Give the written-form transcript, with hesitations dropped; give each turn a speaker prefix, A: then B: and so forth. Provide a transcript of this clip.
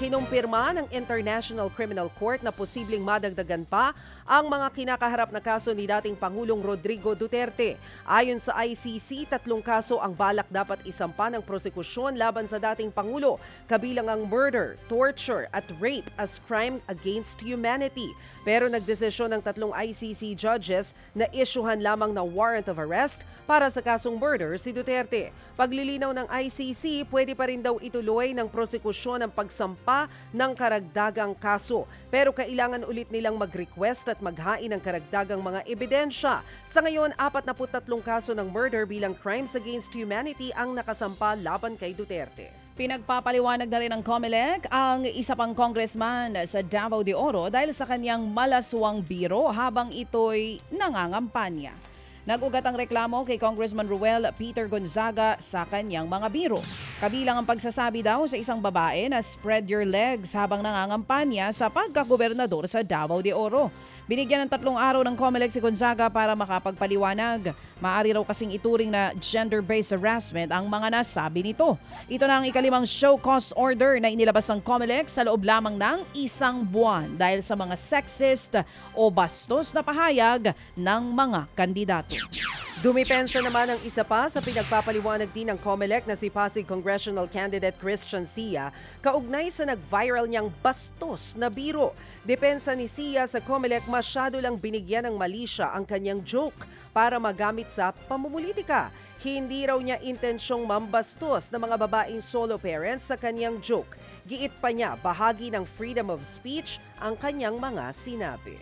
A: Kinumpirma ng International Criminal Court na posibleng madagdagan pa ang mga kinakaharap na kaso ni dating Pangulong Rodrigo Duterte. Ayon sa ICC, 3 kaso ang balak dapat isampa ng prosekusyon laban sa dating Pangulo, kabilang ang murder, torture at rape as crime against humanity. Pero nagdesisyon ng 3 ICC judges na isyuhan lamang na warrant of arrest para sa kasong murder si Duterte. Paglilinaw ng ICC, pwede pa rin daw ituloy ng prosekusyon ang pagsampa ng karagdagang kaso. Pero kailangan ulit nilang mag-request at maghain ng karagdagang mga ebidensya. Sa ngayon, 43 kaso ng murder bilang crimes against humanity ang nakasampa laban kay Duterte.
B: Pinagpapaliwanag na rin ng COMELEC ang isa pang congressman sa Davao de Oro dahil sa kanyang malaswang biro habang ito'y nangangampanya. Nag-ugat ang reklamo kay Congressman Ruel Peter Gonzaga sa kanyang mga biro. Kabilang ang pagsasabi daw sa isang babae na spread your legs habang nangangampanya sa pagkagobernador sa Davao de Oro. Binigyan ng 3 araw ng COMELEC si Gonzaga para makapagpaliwanag. Maaari raw kasing ituring na gender-based harassment ang mga nasabi nito. Ito na ang ika-5 show cause order na inilabas ng COMELEC sa loob lamang ng 1 buwan dahil sa mga sexist o bastos na pahayag ng mga kandidato.
A: Dumipensa naman ang isa pa sa pinagpapaliwanag din ng COMELEC na si Pasig Congressional Candidate Christian Sia kaugnay sa nag-viral niyang bastos na biro. Depensa ni Sia sa COMELEC, masyado lang binigyan ng mali siya ang kanyang joke para magamit sa pamumulitika. Hindi raw niya intensyong mambastos ng mga babaeng solo parents sa kanyang joke. Giit pa niya, bahagi ng freedom of speech ang kanyang mga sinabi.